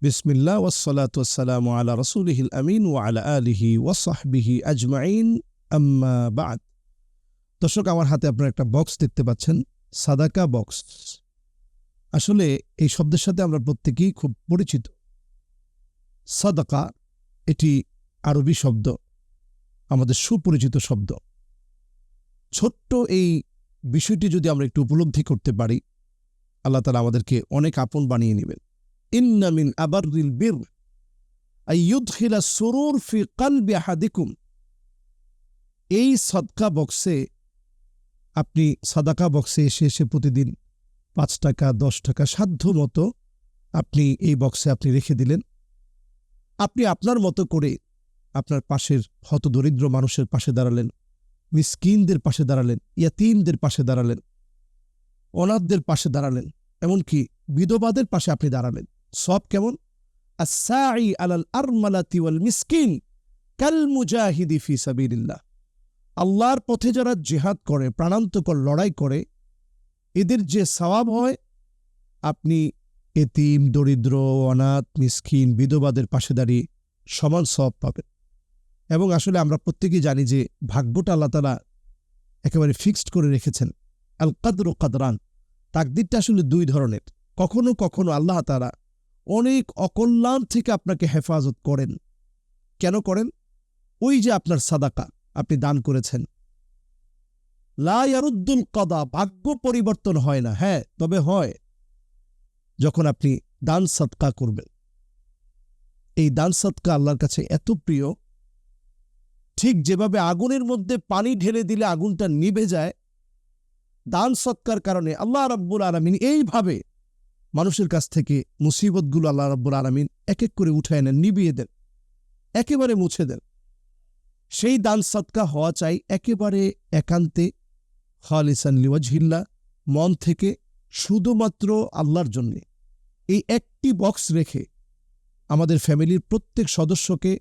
বিসমিল্লাহ ওয়াসসালাতু ওয়াসসালামু আলা রাসূলিহিল আমিন ওয়া আলা আলিহি ওয়া সাহবিহি আজমাইন আম্মা বা'দ। দর্শক, আমার হাতে আপনারা একটা বক্স দেখতে পাচ্ছেন, সাদাকা বক্স। আসলে এই শব্দের সাথে আমরা প্রত্যেকেই খুব পরিচিত। সাদাকা এটি আরবি শব্দ, আমাদের সুপরিচিত শব্দ। ছোট্ট এই বিষয়টি যদি আমরা একটু উপলব্ধি করতে পারি, আল্লাহ তাআলা আমাদেরকে অনেক আপন বানিয়ে নেবেন। ইন্না মিন আবাররিল বির আইয়ুদখিলা সুরুর ফি কলবি আহাদিকুম। এই সাদকা বক্সে আপনি সাদাকা বক্সে এসে প্রতিদিন 5 টাকা 10 টাকা সাধ্য মতো আপনি এই বক্সে আপনি রেখে দিলেন। আপনি আপনার মতো করে আপনার পাশের হতদরিদ্র মানুষের পাশে দাঁড়ালেন, মিসকিনদের পাশে দাঁড়ালেন, ইয়াতীমদের পাশে দাঁড়ালেন, অনাথদের পাশে দাঁড়ালেন, এমনকি বিধবাদের পাশে আপনি দাঁড়ালেন। সব কেমন? আস-সাঈ আলাল আরমালাতি ওয়াল মিসকিন কাল মুজাহিদি ফি সাবিলিল্লাহ। আল্লাহর পথে যারা জিহাদ করে, প্রাণান্তকর লড়াই করে, এদের যে সওয়াব হয়, আপনি এতিম, দরিদ্র, অনাথ, মিসকিন, বিধবাদের পাশে দাঁড়িয়ে সমান সওয়াব পাবেন। এবং আসলে আমরা প্রত্যেকেই জানি যে ভাগ্যটা আল্লাহ তাআলা একেবারে ফিক্সড করে রেখেছেন। আল কদরু কদরান, তাকদিরটা আসলে 2 ধরনের। কখনো কখনো আল্লাহ তাআলা অনেক অকল্যাণ থেকে আপনাকে হেফাজত করেন। কেন করেন? ওই যে আপনার সাদাকা আপনি দান করেছেন, লা ইয়ারুদ্দুল কদা, ভাগ্য পরিবর্তন হয় না। হ্যাঁ, তবে হয় যখন আপনি দান সদকা করবেন। এই দান সদকা আল্লাহর কাছে এত প্রিয়, ঠিক যেভাবে আগুনের মধ্যে পানি ঢেলে দিলে আগুনটা নিভে যায়, দান সদকার কারণে আল্লাহ রাব্বুল আলামিন এইভাবে মানুষের কাছ থেকে মুসিবতগুলো আল্লাহ রাব্বুল আলামিন এক এক করে উঠায় নেন, নিভিয়ে দেন, একেবারে মুছে দেন। সেই দান সদকা হওয়া চাই একেবারে একান্তে, খালিসান লিওয়াজহিল্লাহ, মন থেকে, শুধুমাত্র আল্লাহর জন্যে। এই একটি বক্স রেখে আমাদের ফ্যামিলির প্রত্যেক সদস্যকে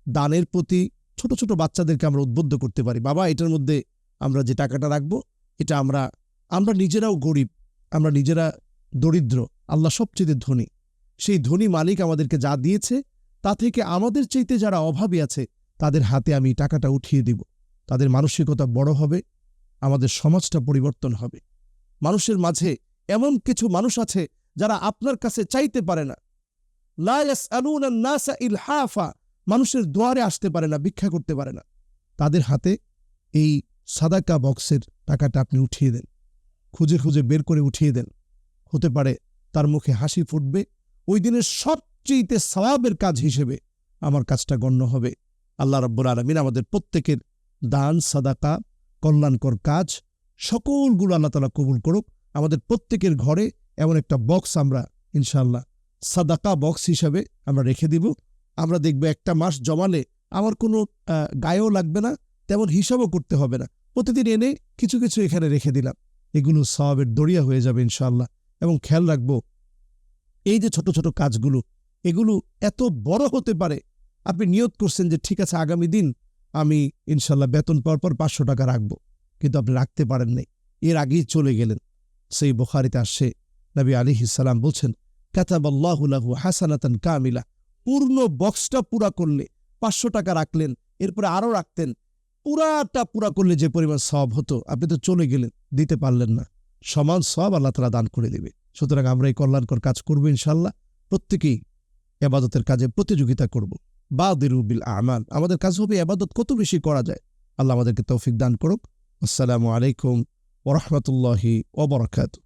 দানের প্রতি, ছোট ছোট বাচ্চাদেরকে আমরা উদ্বুদ্ধ করতে পারি। বাবা, এটার মধ্যে আমরা যে টাকাটা রাখবো, এটা আমরা নিজেরাও গরিব, আমরা নিজেরা দরিদ্র, আল্লাহ সবচেয়ে ধনী। সেই ধনী মালিক আমাদেরকে যা দিয়েছে তা থেকে আমাদের চাইতে যারা অভাবী আছে তাদের হাতে আমি টাকাটা উঠিয়ে দিব। তাদের মানসিকতা বড় হবে, আমাদের সমাজটা পরিবর্তন হবে। মানুষের মাঝে এমন কিছু মানুষ আছে যারা আপনার কাছে চাইতে পারে না, লা ইয়াসআলুনা আন-নাসা ইলহাফা, মানুষের দুয়ারে আসতে পারে না, ভিক্ষা করতে পারে না। তাদের হাতে এই সাদাকা বক্সের টাকাটা আপনি উঠিয়ে দেন, খুঁজে খুঁজে বের করে উঠিয়ে দেন। হতে পারে তার মুখে হাসি ফুটবে। ওই দিনের সবচেয়ে সওয়াবের কাজ হিসেবে আমার কাজটা গণ্য হবে। আল্লাহ রাব্বুল আলামিন আমাদের প্রত্যেকের দান, সাদাকা, কল্যাণকর কাজ সকলগুলো আল্লাহ তাআলা কবুল করুক। আমাদের প্রত্যেকের ঘরে এমন একটা বক্স আমরা ইনশাআল্লাহ সাদাকা বক্স হিসাবে আমরা রেখে দিব। আমরা দেখব একটা মাস জমালে আমার কোনো গায়েও লাগবে না, তেমন হিসাবও করতে হবে না। প্রতিদিন এনে কিছু কিছু এখানে রেখে দিলাম, এগুলো সওয়াবের দরিয়া হয়ে যাবে ইনশাআল্লাহ। এবং খেয়াল রাখবো, এই যে ছোট ছোট কাজগুলো, এগুলো এত বড় হতে পারে। আপনি নিয়ত করছেন যে ঠিক আছে, আগামী দিন আমি ইনশাআল্লাহ বেতন পাওয়ার পর 500 টাকা রাখবো, কিন্তু আপনি রাখতে পারেন নাই, এর আগেই চলে গেলেন। সেই বুখারীতে আসছে, নবী আলাইহিস সালাম বলছেন, কাতাবাল্লাহু লাহু হাসানাতান কামিলা। পূর্ণ বক্সটা পুরা করলে 500 টাকা রাখলেন, এরপরে আরও রাখতেন, পুরাটা পুরা করলে যে পরিমাণ সওয়াব হতো, আপনি তো চলে গেলেন, দিতে পারলেন না। সমান সওয়াব আল্লাহ তাআলা দান করে দেবে। সুতরাং আমরা এই কল্যাণকর কাজ করব ইনশাআল্লাহ। প্রত্যেকেই ইবাদতের কাজে প্রতিযোগিতা করব। বাদিরু বিল আমাল, আমাদের কাজ হবে ইবাদত কত বেশি করা যায়। আল্লাহ আমাদেরকে তৌফিক দান করুক। আসসালামু আলাইকুম ওয়া রাহমাতুল্লাহি ওয়া বারাকাতুহু।